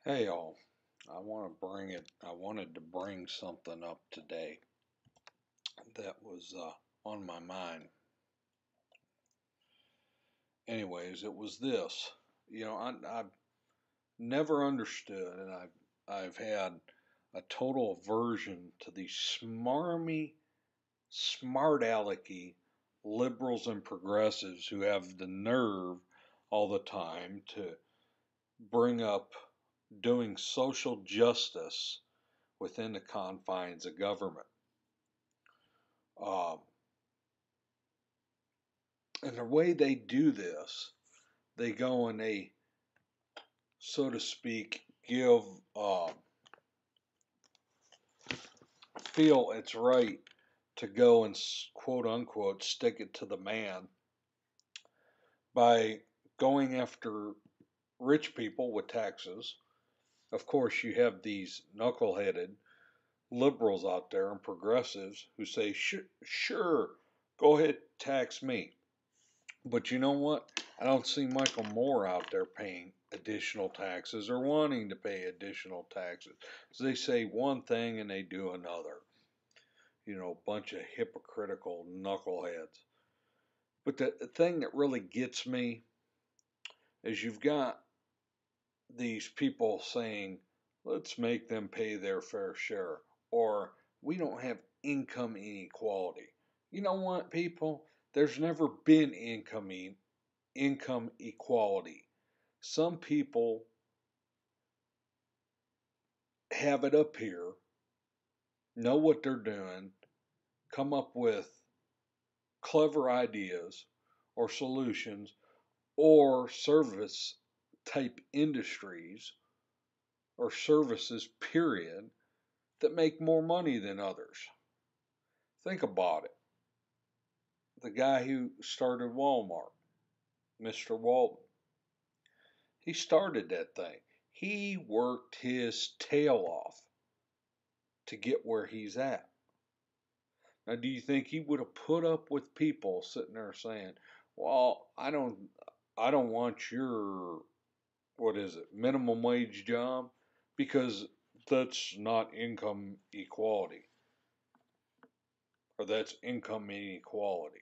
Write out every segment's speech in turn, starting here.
Hey y'all, I wanted to bring something up today that was on my mind. Anyways, it was this. I've never understood, and I've had a total aversion to these smarmy, smart alecky liberals and progressives who have the nerve all the time to bring up doing social justice within the confines of government. Um, and the way they do this, they go and they, so to speak, give, feel it's right to go and quote unquote stick it to the man by going after rich people with taxes. Of course, you have these knuckleheaded liberals out there and progressives who say, sure, go ahead, tax me. But you know what? I don't see Michael Moore out there paying additional taxes or wanting to pay additional taxes. So they say one thing and they do another. Bunch of hypocritical knuckleheads. But the thing that really gets me is you've got these people saying, let's make them pay their fair share, or we don't have income inequality. You know what, people? There's never been income equality. Some people have it up here, know what they're doing, come up with clever ideas or solutions or service type industries or services, period, that make more money than others. Think about it. The guy who started Walmart, Mr. Walton, he started that thing. He worked his tail off to get where he's at. Now, do you think he would have put up with people sitting there saying, "Well, I don't want your what is it, minimum wage job because that's not income equality or that's income inequality."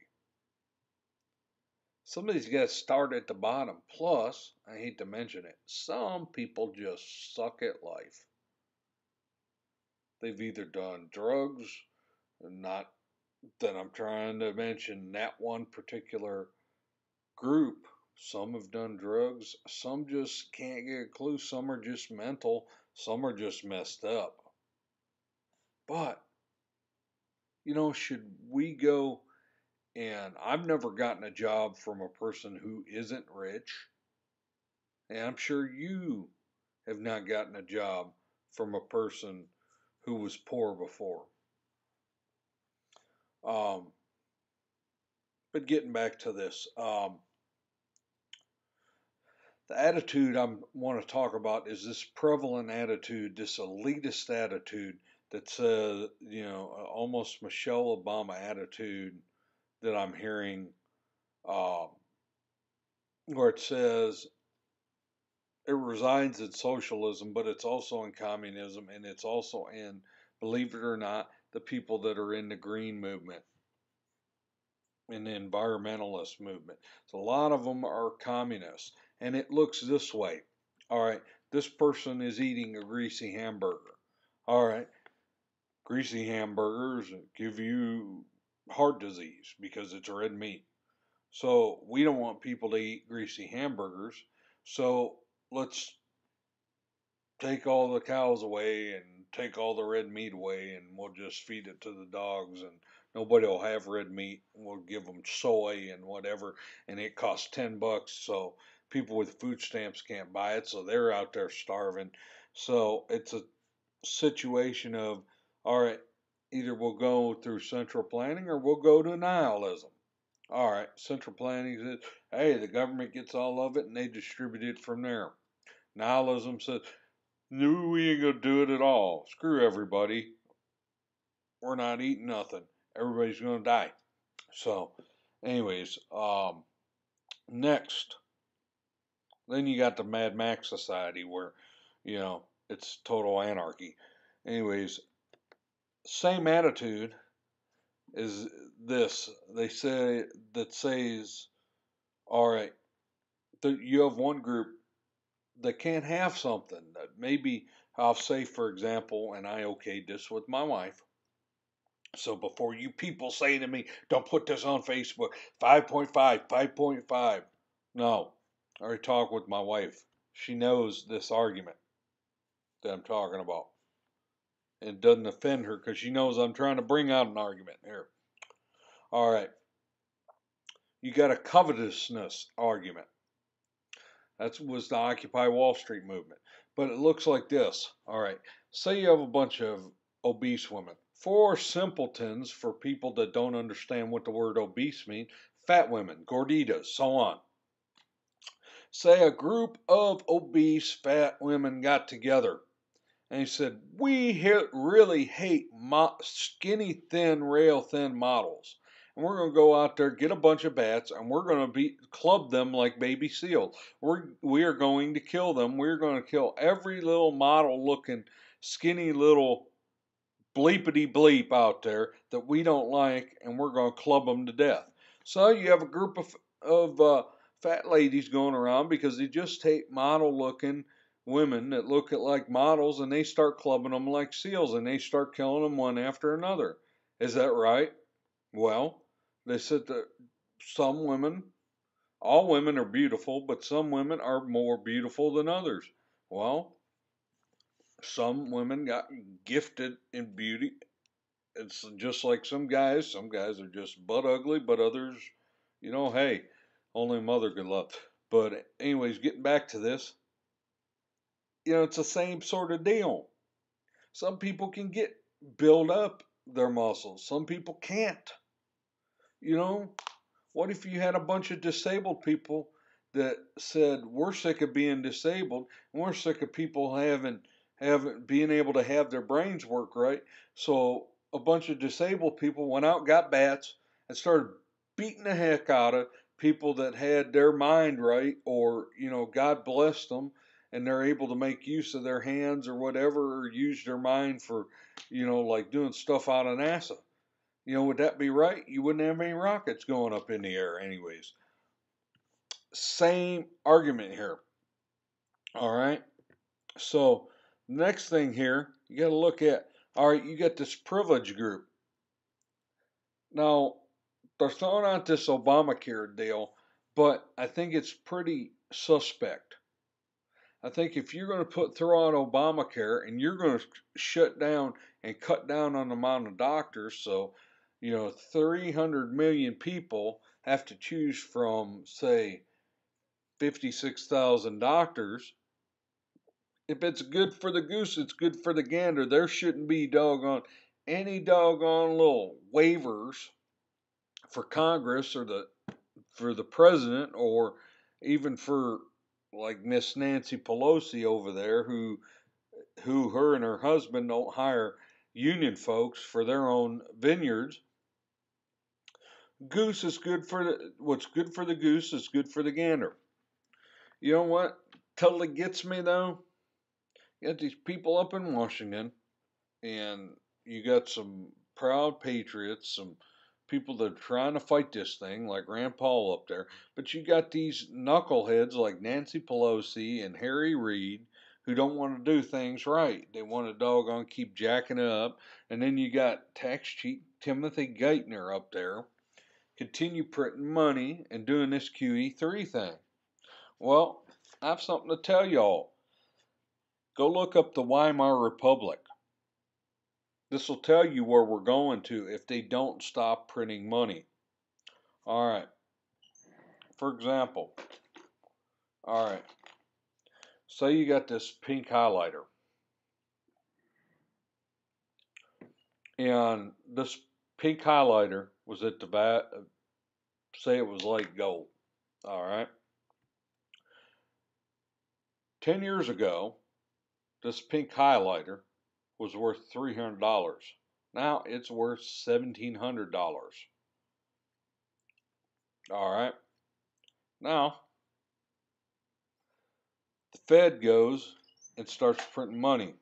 Somebody's got to start at the bottom. Plus, I hate to mention it, some people just suck at life. They've either done drugs, not that I'm trying to mention that one particular group. Some have done drugs, some just can't get a clue, some are just mental, some are just messed up. But, should we go and I've never gotten a job from a person who isn't rich, and I'm sure you have not gotten a job from a person who was poor before. Um, but getting back to this, the attitude I want to talk about is this prevalent attitude, this elitist attitude that says, almost Michelle Obama attitude that I'm hearing, um, where it says it resides in socialism, but it's also in communism, and it's also in, believe it or not, the people that are in the green movement and the environmentalist movement. So a lot of them are communists, and it looks this way. All right, this person is eating a greasy hamburger. All right, greasy hamburgers give you heart disease because it's red meat. So we don't want people to eat greasy hamburgers. So let's take all the cows away and take all the red meat away, and we'll just feed it to the dogs, and nobody will have red meat. We'll give them soy and whatever, and it costs $10, so people with food stamps can't buy it, so they're out there starving. So it's a situation of, all right, either we'll go through central planning or we'll go to nihilism. All right, central planning says, hey, the government gets all of it and they distribute it from there. Nihilism says, no, we ain't gonna do it at all. Screw everybody. We're not eating nothing. Everybody's gonna die. So, anyways, next, then you got the Mad Max Society where You know, it's total anarchy. Anyways, same attitude is this. They say that says, all right, you have one group that can't have something that maybe I'll say, for example, and I okayed this with my wife. So before you people say to me, don't put this on Facebook, 5.5, 5.5. No, I already talked with my wife. She knows this argument that I'm talking about. It doesn't offend her because she knows I'm trying to bring out an argument here. All right. You got a covetousness argument. That was the Occupy Wall Street movement. But it looks like this. All right. Say you have a bunch of obese women. For simpletons, for people that don't understand what the word obese means, fat women, gorditas, so on. Say a group of obese fat women got together and he said, we really hate skinny, thin, rail thin models. And we're going to go out there, get a bunch of bats, and we're going to club them like baby seals. We are going to kill them. We're going to kill every little model looking skinny little bleepity bleep out there that we don't like, and we're going to club them to death. So you have a group of fat ladies going around because they just hate model looking women that look like models, and they start clubbing them like seals, and they start killing them one after another. Is that right? Well, they said that some women, all women are beautiful, but some women are more beautiful than others. Well, some women got gifted in beauty. It's just like some guys. Some guys are just butt ugly, but others, hey, only a mother could love. But anyways, getting back to this, it's the same sort of deal. Some people can build up their muscles. Some people can't. What if you had a bunch of disabled people that said we're sick of being disabled and we're sick of people having being able to have their brains work right? So a bunch of disabled people went out, got bats, and started beating the heck out of people that had their mind right, or God blessed them and they're able to make use of their hands or whatever, or use their mind for like doing stuff out of NASA. Would that be right? You wouldn't have any rockets going up in the air, anyways. Same argument here. All right. So, next thing here, you got to look at, all right, you got this privilege group. Now, they're throwing out this Obamacare deal, but I think it's pretty suspect. I think if you're going to throw out Obamacare and you're going to shut down and cut down on the amount of doctors, so 300 million people have to choose from, say, 56,000 doctors. If it's good for the goose, it's good for the gander. There shouldn't be any doggone little waivers for Congress or for the president, or even for like Miss Nancy Pelosi over there, who her and her husband don't hire union folks for their own vineyards. Goose is good for what's good for the goose is good for the gander. You know what totally gets me though? You got these people up in Washington, and you got some proud patriots, some people that are trying to fight this thing, like Rand Paul up there. But you got these knuckleheads like Nancy Pelosi and Harry Reid who don't want to do things right. They want to doggone keep jacking it up. And then you got tax cheat Timothy Geithner up there, continue printing money and doing this QE3 thing. Well, I have something to tell y'all. Go look up the Weimar Republic. This will tell you where we're going to if they don't stop printing money. All right. For example, all right. Say you got this pink highlighter. And this pink highlighter was at the say it was like gold. All right. 10 years ago, this pink highlighter was worth $300. Now it's worth $1,700. All right. Now, the Fed goes and starts printing money.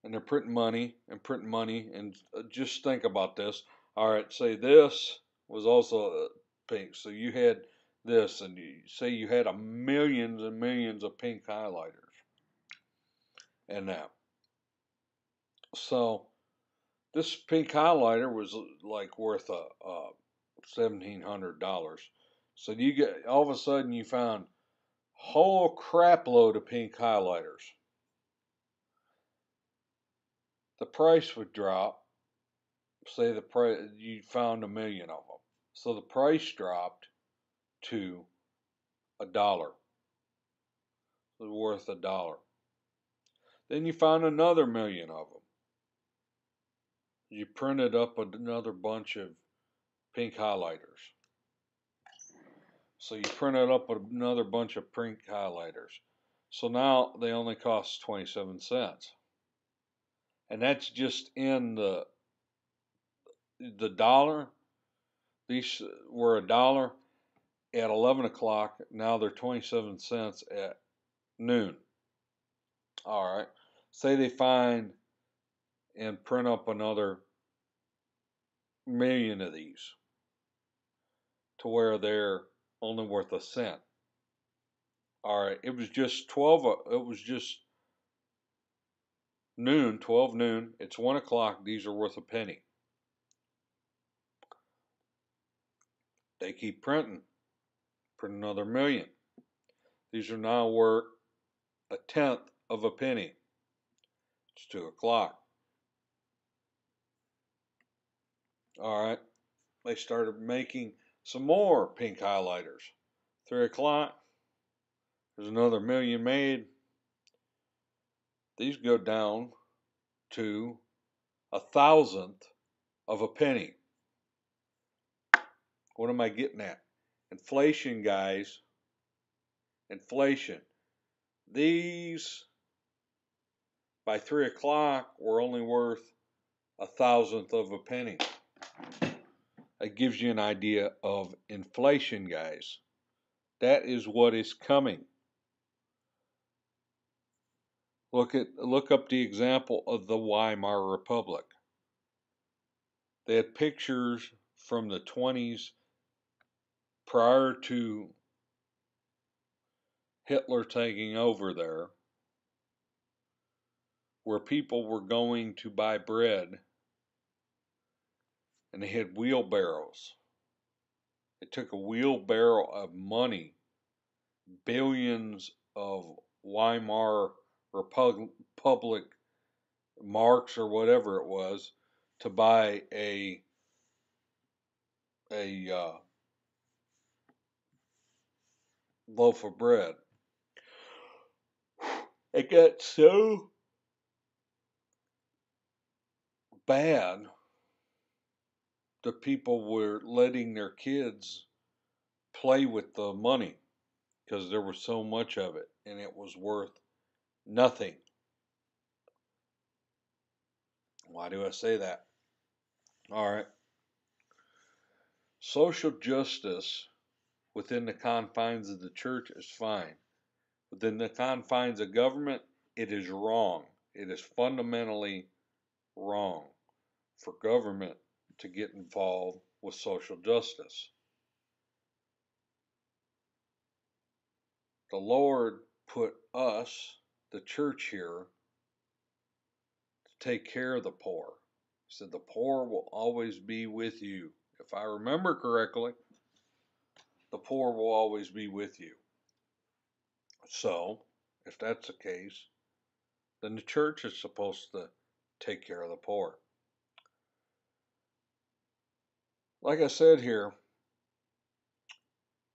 And they're printing money and printing money. And just think about this. All right, say this was also pink. So you had this, and you say you had millions and millions of pink highlighters. And that. So this pink highlighter was like worth $1,700. So you get all of a sudden you found whole crap load of pink highlighters. The price would drop. Say the price you found 1,000,000 of them. So the price dropped to $1. It was worth $1. Then you found another 1,000,000 of them. You printed up another bunch of pink highlighters. So you printed up another bunch of pink highlighters. So now they only cost 27 cents. And that's just in the dollar. These were $1 at 11 o'clock. Now they're 27 cents at noon. All right. Say they find and print up another 1,000,000 of these to where they're only worth a cent. All right. It was just 12. It was just noon, 12 noon. It's 1 o'clock. These are worth a penny. They keep printing. Print another 1,000,000. These are now worth a tenth of a penny. It's 2 o'clock. All right. They started making some more pink highlighters. 3 o'clock. There's another 1,000,000 made. These go down to 1,000th of a penny. What am I getting at? Inflation, guys. Inflation. These, by 3 o'clock, were only worth 1,000th of a penny. That gives you an idea of inflation, guys. That is what is coming. Look up the example of the Weimar Republic. They had pictures from the 20s prior to Hitler taking over there, where people were going to buy bread and they had wheelbarrows. It took a wheelbarrow of money, billions of Weimar Republic marks or whatever it was, to buy a loaf of bread. It got so bad that people were letting their kids play with the money because there was so much of it and it was worth nothing. Why do I say that? All right. Social justice within the confines of the church is fine. Within the confines of government, it is wrong. It is fundamentally wrong for government to get involved with social justice. The Lord put us, the church here, to take care of the poor. He said, the poor will always be with you. If I remember correctly, the poor will always be with you. So, if that's the case, then the church is supposed to take care of the poor. Like I said here,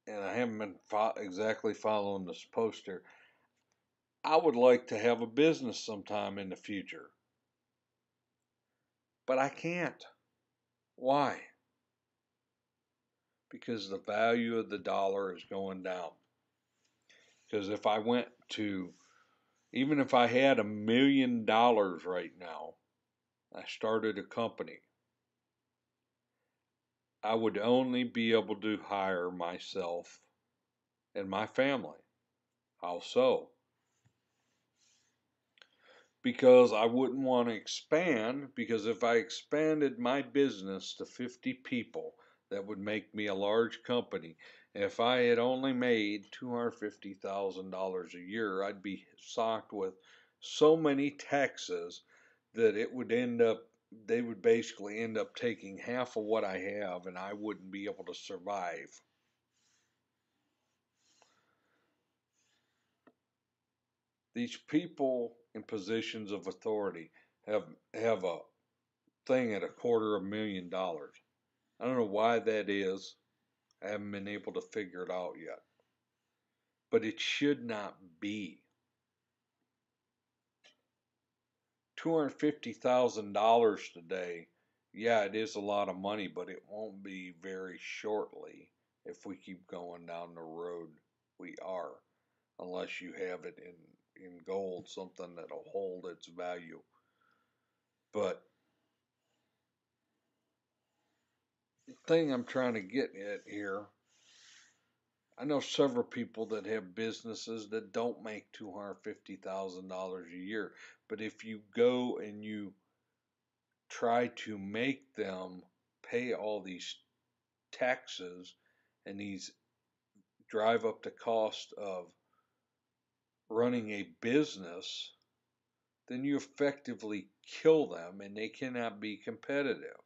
and I haven't been exactly following this post here, I would like to have a business sometime in the future. But I can't. Why? Because the value of the dollar is going down. Because if I went to, even if I had $1,000,000 right now, I started a company, I would only be able to hire myself and my family. How so? because I wouldn't want to expand, because if I expanded my business to 50 people, that would make me a large company. If I had only made $250,000 a year, I'd be socked with so many taxes that they would basically end up taking half of what I have, and I wouldn't be able to survive. These people in positions of authority have a thing at $250,000. I don't know why that is. I haven't been able to figure it out yet. But it should not be. $250,000 today, yeah, it is a lot of money, but it won't be very shortly if we keep going down the road we are, unless you have it in gold, something that'll hold its value. But the thing I'm trying to get at here, I know several people that have businesses that don't make $250,000 a year. But if you go and you try to make them pay all these taxes and these drive up the cost of running a business, then you effectively kill them and they cannot be competitive.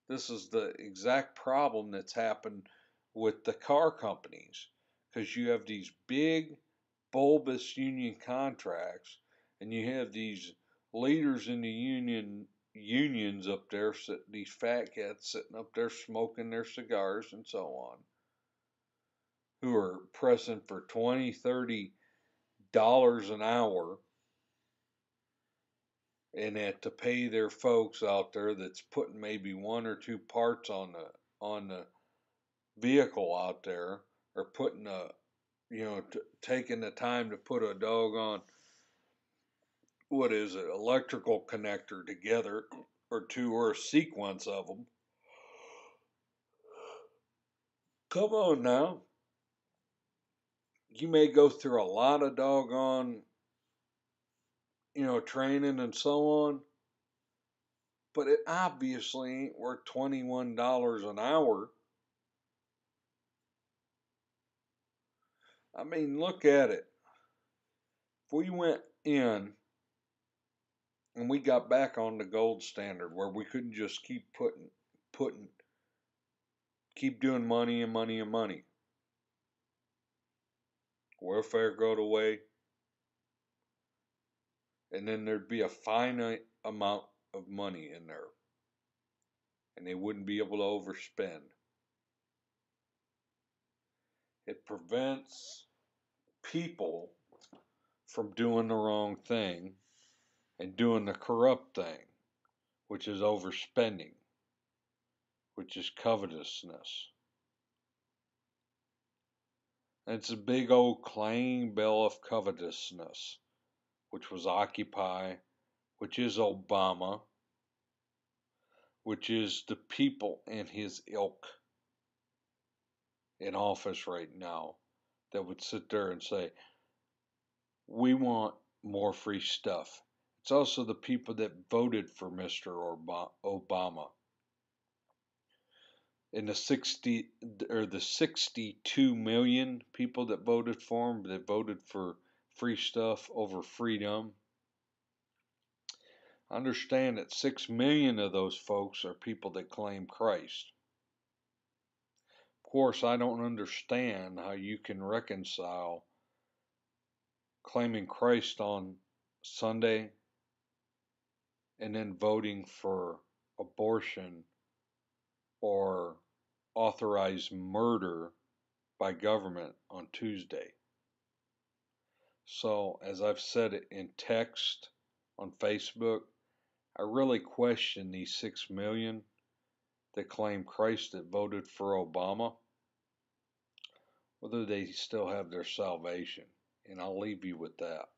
This is the exact problem that's happened with the car companies, because you have these big, bulbous union contracts, and you have these leaders in the unions up there, these fat cats sitting up there smoking their cigars and so on, who are pressing for $20, $30 an hour, and that to pay their folks out there that's putting maybe one or two parts on the vehicle out there, or putting taking the time to put a doggone, what is it, electrical connector together, or two, or a sequence of them. Come on now. You may go through a lot of doggone, training and so on, but it obviously ain't worth $21 an hour. I mean, look at it. If we went in and we got back on the gold standard where we couldn't just keep putting, keep doing money and money and money, welfare go away, and then there'd be a finite amount of money in there, and they wouldn't be able to overspend. It prevents people from doing the wrong thing and doing the corrupt thing, which is overspending, which is covetousness. And it's a big old clanging bell of covetousness, which was Occupy, which is Obama, which is the people in his ilk in office right now that would sit there and say, we want more free stuff. It's also the people that voted for Mr. Obama. In the 62 million people that voted for him, that voted for free stuff over freedom. Understand that 6 million of those folks are people that claim Christ. Of course, I don't understand how you can reconcile claiming Christ on Sunday and then voting for abortion or authorized murder by government on Tuesday. So, as I've said it in text on Facebook, I really question these 6 million that claim Christ that voted for Obama, whether they still have their salvation. And I'll leave you with that.